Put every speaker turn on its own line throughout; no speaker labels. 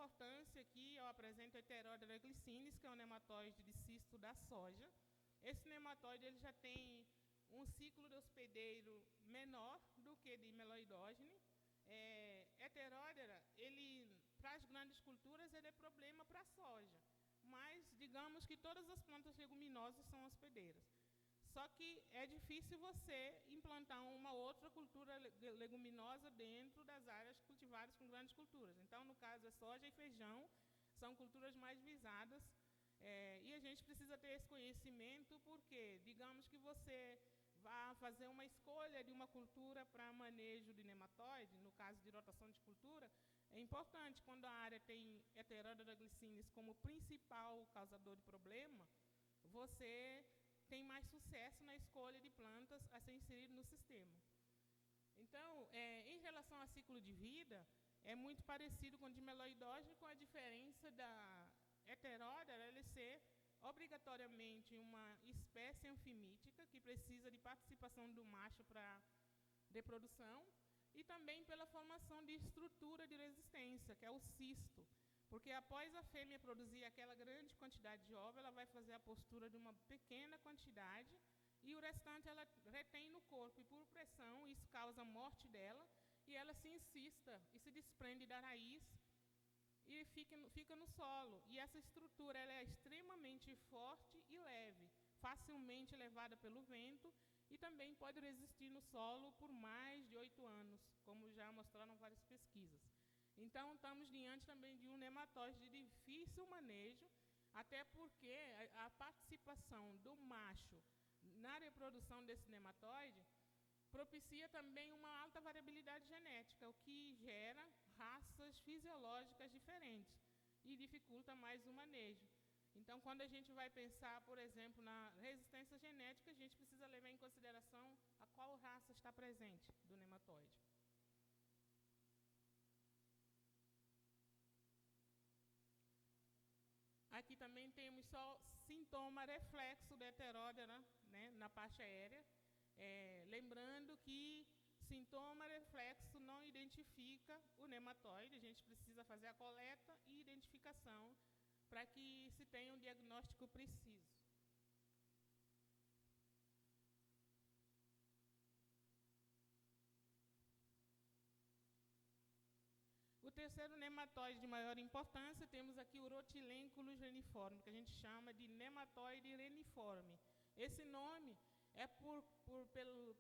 importância aqui, eu apresento a Heterodera glycinis, que é um nematóide de cisto da soja. Esse nematóide ele já tem um ciclo de hospedeiro menor do que de Meloidogene. Heterodera, para as grandes culturas, ele é problema para a soja. Mas, digamos que todas as plantas leguminosas são hospedeiras. Só que é difícil você implantar uma outra cultura leguminosa dentro das áreas cultivadas com grandes culturas. Então, no caso, a soja e feijão são culturas mais visadas. E a gente precisa ter esse conhecimento porque, digamos que você vá fazer uma escolha de uma cultura para manejo de nematóide, no caso de rotação de cultura, é importante, quando a área tem Heterodera glycinis como principal causador de problema, você tem mais sucesso na escolha de plantas a ser inserido no sistema. Então, em relação ao ciclo de vida, é muito parecido com o de Meloidogene, com a diferença da Heterodera ele ser obrigatoriamente uma espécie anfimítica, que precisa de participação do macho para reprodução, e também pela formação de estrutura de resistência, que é o cisto. Porque após a fêmea produzir aquela grande quantidade de ovos, ela vai fazer a postura de uma pequena quantidade e o restante ela retém no corpo. E por pressão, isso causa a morte dela e ela se incista e se desprende da raiz e fica no solo. E essa estrutura ela é extremamente forte e leve, facilmente levada pelo vento e também pode resistir no solo por mais de 8 anos, como já mostraram várias pesquisas. Então, estamos diante também de um nematóide de difícil manejo, até porque a participação do macho na reprodução desse nematóide propicia também uma alta variabilidade genética, o que gera raças fisiológicas diferentes e dificulta mais o manejo. Então, quando a gente vai pensar, por exemplo, na resistência genética, a gente precisa levar em consideração a qual raça está presente do nematóide. Aqui também temos só sintoma reflexo da Heterodera, né, na parte aérea. Lembrando que sintoma reflexo não identifica o nematóide, a gente precisa fazer a coleta e identificação para que se tenha um diagnóstico preciso. O terceiro nematóide de maior importância, temos aqui o Rhotilenculus reniforme, que a gente chama de nematóide reniforme. Esse nome é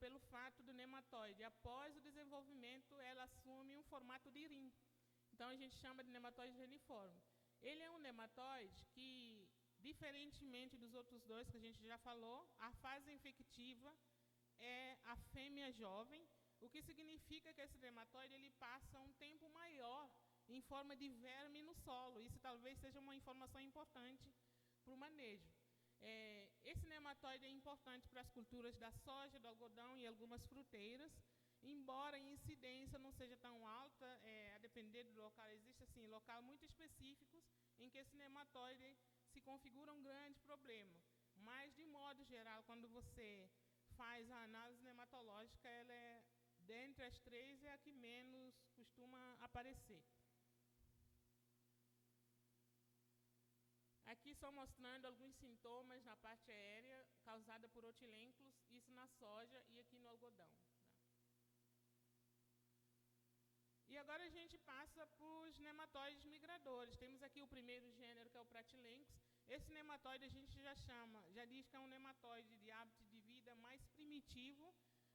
pelo fato do nematóide, após o desenvolvimento, ela assume um formato de rim. Então, a gente chama de nematóide reniforme. Ele é um nematóide que, diferentemente dos outros dois que a gente já falou, a fase infectiva é a fêmea jovem, o que significa que esse nematóide ele passa um tempo maior em forma de verme no solo. Isso talvez seja uma informação importante para o manejo. Esse nematóide é importante para as culturas da soja, do algodão e algumas fruteiras, embora a incidência não seja tão alta, a depender do local. Existem assim, locais muito específicos em que esse nematóide se configura um grande problema. Mas, de modo geral, quando você faz a análise nematológica, ela dentre as três, é a que menos costuma aparecer. Aqui só mostrando alguns sintomas na parte aérea causada por Rhotilenculus, isso na soja e aqui no algodão. E agora a gente passa para os nematóides migradores. Temos aqui o primeiro gênero, que é o Pratylenchus. Esse nematóide a gente já diz que é um nematóide de hábito de vida mais primitivo.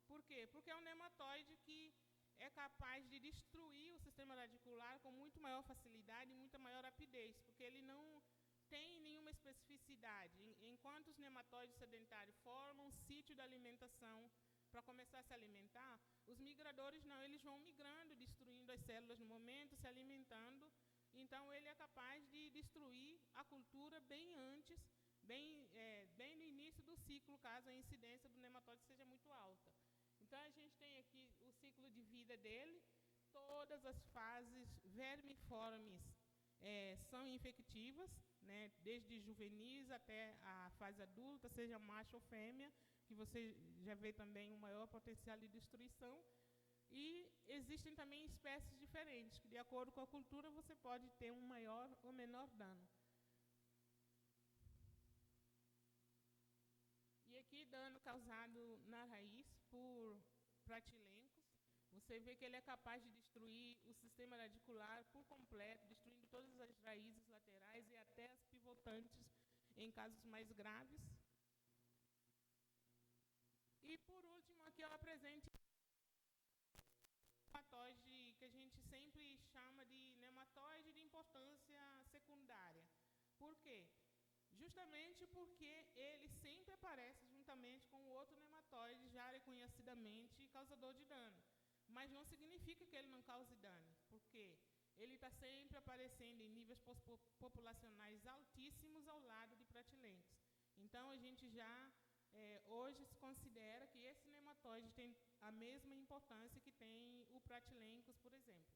Por quê? Porque é um nematóide que é capaz de destruir o sistema radicular com muito maior facilidade e muita maior rapidez, porque ele não tem nenhuma especificidade. Enquanto os nematóides sedentários formam um sítio de alimentação para começar a se alimentar, os migradores não, eles vão migrando, destruindo as células no momento, se alimentando. Então, ele é capaz de destruir a cultura bem antes, bem no início do ciclo, caso a incidência do nematóide seja muito alta. Então, a gente tem aqui o ciclo de vida dele, todas as fases vermiformes são infectivas, né, desde juvenis até a fase adulta, seja macho ou fêmea, que você já vê também um maior potencial de destruição. E existem também espécies diferentes, que de acordo com a cultura você pode ter um maior ou menor dano. E aqui, dano causado na raiz por pratilencos, você vê que ele é capaz de destruir o sistema radicular por completo, destruindo todas as raízes laterais e até as pivotantes em casos mais graves. E por último, aqui eu apresento nematóide que a gente sempre chama de nematóide de importância secundária. Por quê? Justamente porque ele sempre aparece juntamente com o outro nematóide já reconhecidamente causador de dano. Mas não significa que ele não cause dano, porque ele está sempre aparecendo em níveis populacionais altíssimos ao lado de pratilencos. Então, a gente já hoje se considera que esse nematóide tem a mesma importância que tem o pratilencos, por exemplo.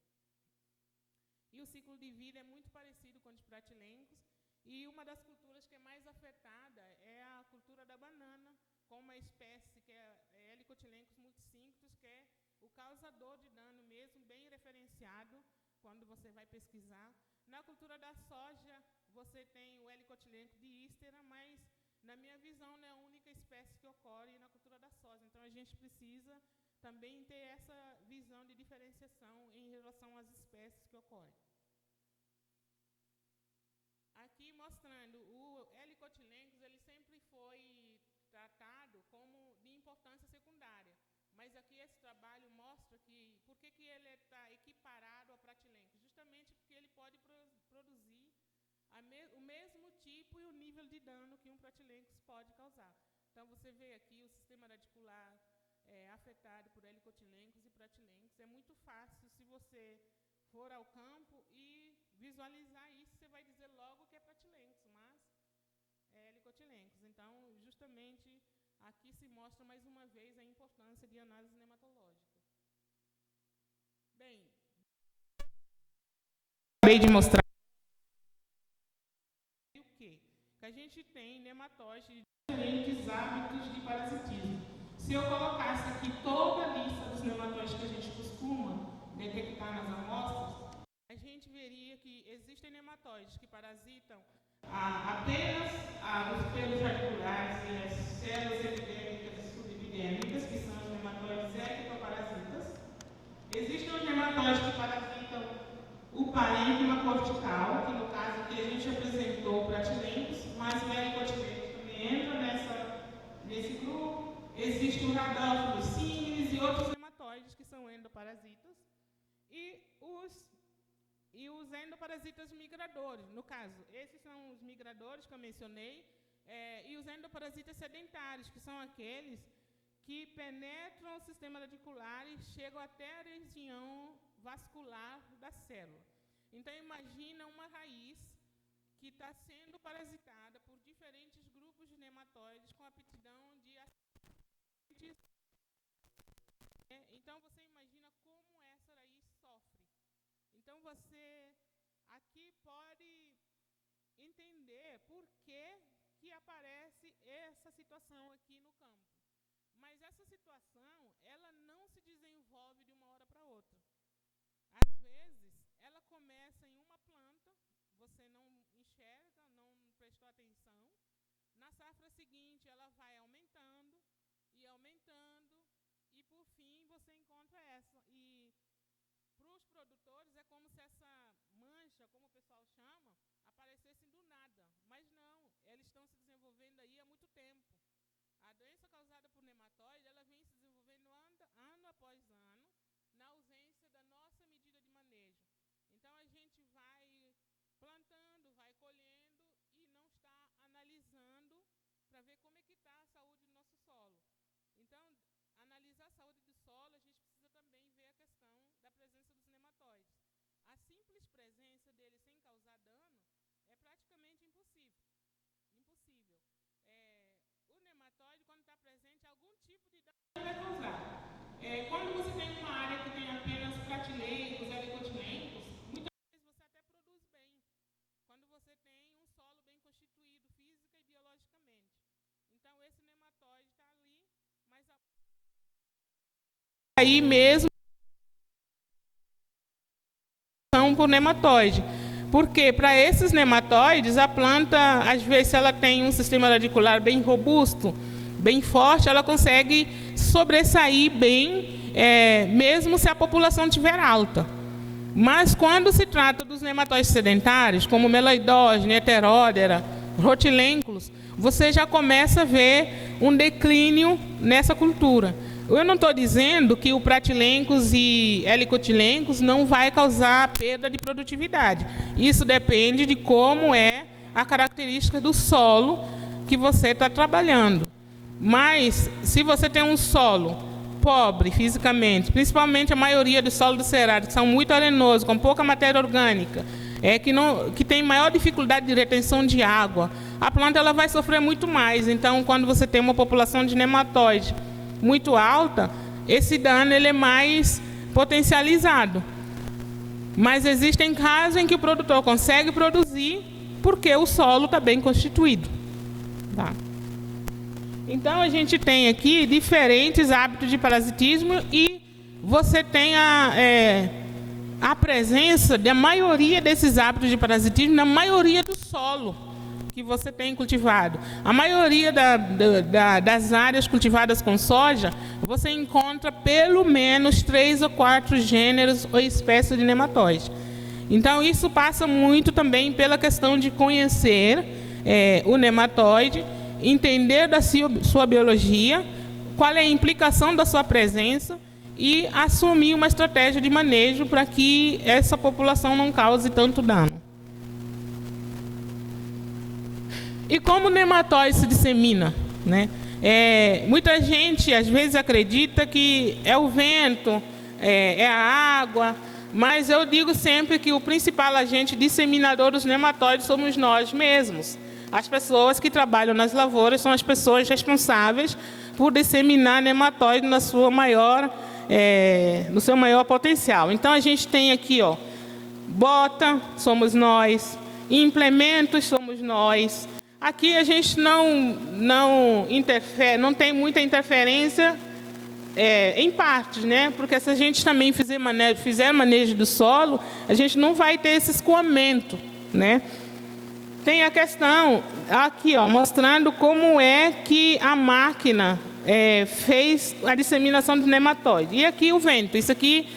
E o ciclo de vida é muito parecido com o de pratilencos, e uma das culturas que é mais afetada é a cultura da banana, com uma espécie que é Helicotilencos multicinctus, que é o causador de dano mesmo, bem referenciado quando você vai pesquisar. Na cultura da soja, você tem o Helicotilenco diístera, mas, na minha visão, não é a única espécie que ocorre na cultura da soja. Então, a gente precisa também ter essa visão de diferenciação em relação às espécies que ocorrem. Aqui mostrando o Helicotilencos, ele sempre foi tratado como de importância secundária. Mas aqui esse trabalho mostra que por que ele está equiparado a pratilencos? Justamente porque ele pode produzir o mesmo tipo e o nível de dano que um pratilencos pode causar. Então você vê aqui o sistema radicular afetado por helicotilencos e pratilencos. É muito fácil, se você for ao campo e visualizar isso, você vai dizer logo que é pratilencos, mas é helicotilencos. Então, justamente, aqui se mostra mais uma vez a importância de análise nematológica. Bem, acabei de mostrar o quê? Que a gente tem nematóide de diferentes hábitos de parasitismo. Se eu colocasse aqui toda a lista dos nematóides que a gente costuma detectar nas amostras, a gente veria que existem nematóides que parasitam apenas os pelos radiculares e as células epidêmicas e subepidêmicas, que são os nematóides ectoparasitas. Existem os nematóides que parasitam o parênquima cortical, que no caso que a gente apresentou o pratilencos, mas o helicotilencos também entra nesse grupo. Existe o Rhabdophilus similis e outros nematóides que são endoparasitas. E os endoparasitas migradores, no caso, esses são os migradores que eu mencionei, e os endoparasitas sedentários, que são aqueles que penetram o sistema radicular e chegam até a região vascular da célula. Então, imagina uma raiz que está sendo parasitada por diferentes grupos de nematóides com aptidão de agentes. Então, você imagina como essa raiz sofre. Então, você aqui pode entender por que aparece essa situação aqui no campo. Mas essa situação, ela não se desenvolve de uma hora para outra. Às vezes, ela começa em uma planta, você não enxerga, não prestou atenção. Na safra seguinte, ela vai aumentando, e por fim, você encontra essa. E para os produtores, é como se essa mancha, como o pessoal chama, aparecesse do nada. Mas não, eles estão se desenvolvendo aí há muito tempo. A doença causada por nematóide, ela vem se desenvolvendo ano após ano, na ausência da nossa medida de manejo. Então, a gente vai plantando, vai colhendo e não está analisando para ver como é que está a saúde do nosso solo. Então, analisar a saúde do solo, a gente precisa também ver a questão da presença dos nematóides. A simples presença deles sem causar dano é praticamente impossível. O nematóide, quando está presente, algum tipo de dano vai causar. Quando você tem uma área que tem apenas pratilencos, helicotilencos, muitas vezes você até produz bem. Quando você tem um solo bem constituído, física e biologicamente. Então, esse nematóide está ali, mas aí mesmo por nematóide. Porque para esses nematóides, a planta, às vezes, se ela tem um sistema radicular bem robusto, bem forte, ela consegue sobressair bem, mesmo se a população estiver alta. Mas quando se trata dos nematóides sedentários, como meloidógene, heteródera, rotilênculos, você já começa a ver um declínio nessa cultura. Eu não estou dizendo que o pratilencos e helicotilencos não vai causar perda de produtividade. Isso depende de como é a característica do solo que você está trabalhando. Mas, se você tem um solo pobre fisicamente, principalmente a maioria dos solos do Cerrado, que são muito arenosos, com pouca matéria orgânica, que tem maior dificuldade de retenção de água, a planta ela vai sofrer muito mais. Então, quando você tem uma população de nematóide muito alta, esse dano ele é mais potencializado. Mas existem casos em que o produtor consegue produzir porque o solo está bem constituído. Tá? Então, a gente tem aqui diferentes hábitos de parasitismo e você tem a presença da maioria desses hábitos de parasitismo na maioria do solo que você tem cultivado. A maioria das áreas cultivadas com soja, você encontra pelo menos 3 ou 4 gêneros ou espécies de nematóide. Então, isso passa muito também pela questão de conhecer o nematóide, entender da sua biologia, qual é a implicação da sua presença e assumir uma estratégia de manejo para que essa população não cause tanto dano. E como o nematóide se dissemina, né? Muita gente às vezes acredita que é o vento, é a água, mas eu digo sempre que o principal agente disseminador dos nematóides somos nós mesmos. As pessoas que trabalham nas lavouras são as pessoas responsáveis por disseminar nematóide no seu maior potencial. Então, a gente tem aqui, bota, somos nós, implementos, somos nós. Aqui a gente não interfere, não tem muita interferência em partes, né? Porque se a gente também fizer manejo do solo, a gente não vai ter esse escoamento, né? Tem a questão aqui, mostrando como é que a máquina fez a disseminação do nematóide. E aqui o vento. Isso aqui,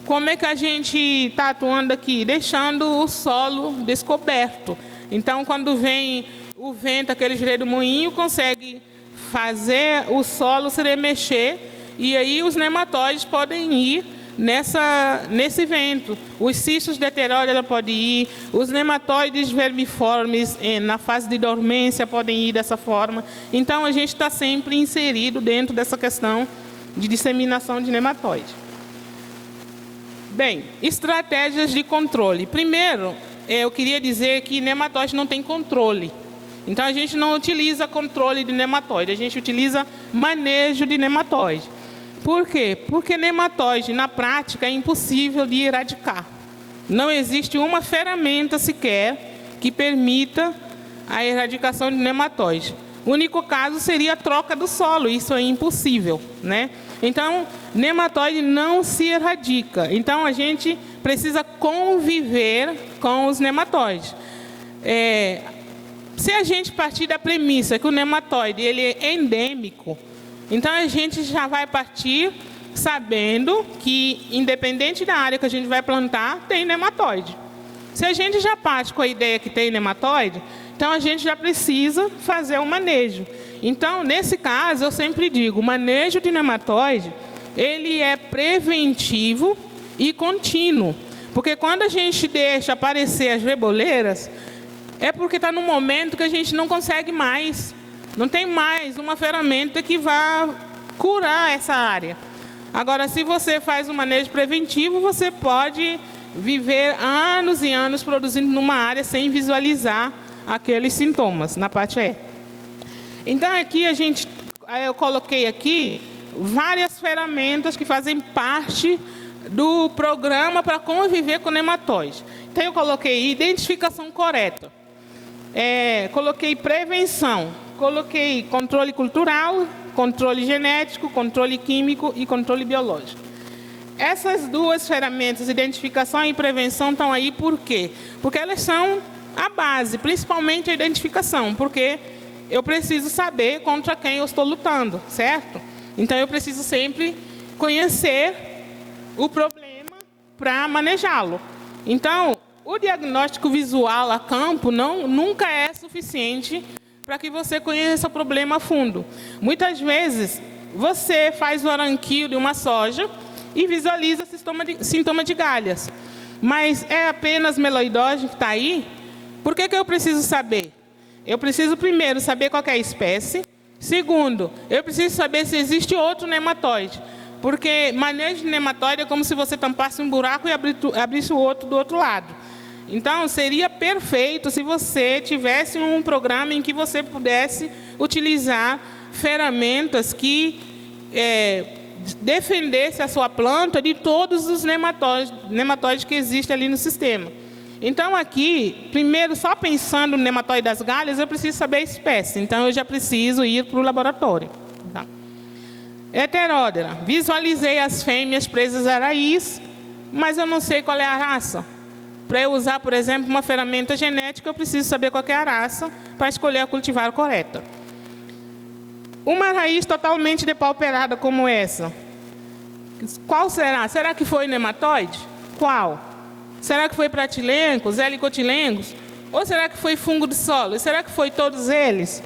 como é que a gente está atuando aqui? Deixando o solo descoberto. Então, quando vem o vento, aquele redemoinho, consegue fazer o solo se remexer. E aí os nematóides podem ir nesse vento. Os cistos de heteródera podem ir, os nematóides vermiformes na fase de dormência podem ir dessa forma. Então, a gente está sempre inserido dentro dessa questão de disseminação de nematóide. Bem, estratégias de controle. Primeiro, eu queria dizer que nematóide não tem controle. Então, a gente não utiliza controle de nematóide, a gente utiliza manejo de nematóide. Por quê? Porque nematóide, na prática, é impossível de erradicar. Não existe uma ferramenta sequer que permita a erradicação de nematóide. O único caso seria a troca do solo, isso é impossível, né? Então, nematóide não se erradica. Então, a gente precisa conviver com os nematóides. Se a gente partir da premissa que o nematóide ele é endêmico, então a gente já vai partir sabendo que, independente da área que a gente vai plantar, tem nematóide. Se a gente já parte com a ideia que tem nematóide, então a gente já precisa fazer um manejo. Então, nesse caso, eu sempre digo, o manejo de nematóide, ele é preventivo e contínuo. Porque quando a gente deixa aparecer as reboleiras, é porque está num momento que a gente não consegue mais. Não tem mais uma ferramenta que vá curar essa área. Agora, se você faz um manejo preventivo, você pode viver anos e anos produzindo numa área sem visualizar aqueles sintomas na parte E. Então, aqui eu coloquei aqui várias ferramentas que fazem parte do programa para conviver com nematóide. Então, eu coloquei identificação correta. Coloquei prevenção. Coloquei controle cultural, controle genético, controle químico e controle biológico. essas duas ferramentas, identificação e prevenção, estão aí por quê? Porque elas são a base, principalmente a identificação, porque eu preciso saber contra quem eu estou lutando, certo? Então, eu preciso sempre conhecer o problema para manejá-lo. Então, o diagnóstico visual a campo nunca é suficiente para que você conheça o problema a fundo. Muitas vezes, você faz o aranquio de uma soja e visualiza sintoma de galhas. Mas é apenas meloidose que está aí? Por que eu preciso saber? Eu preciso, primeiro, saber qual é a espécie. Segundo, eu preciso saber se existe outro nematóide. Porque manejo de nematóide é como se você tampasse um buraco e abrisse o outro do outro lado. Então, seria perfeito se você tivesse um programa em que você pudesse utilizar ferramentas que defendesse a sua planta de todos os nematóides que existem ali no sistema. Então, aqui, primeiro, só pensando no nematóide das galhas, eu preciso saber a espécie. Então, eu já preciso ir para o laboratório. Tá? Heteródera. Visualizei as fêmeas presas à raiz, mas eu não sei qual é a raça. Para eu usar, por exemplo, uma ferramenta genética, eu preciso saber qual é a raça para escolher a cultivar correta. Uma raiz totalmente depauperada como essa, qual será? Será que foi nematóide? Qual? Será que foi pratilencos, helicotilengos? Ou será que foi fungo de solo? Será que foi todos eles?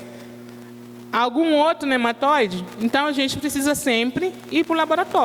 Algum outro nematóide? Então, a gente precisa sempre ir para o laboratório.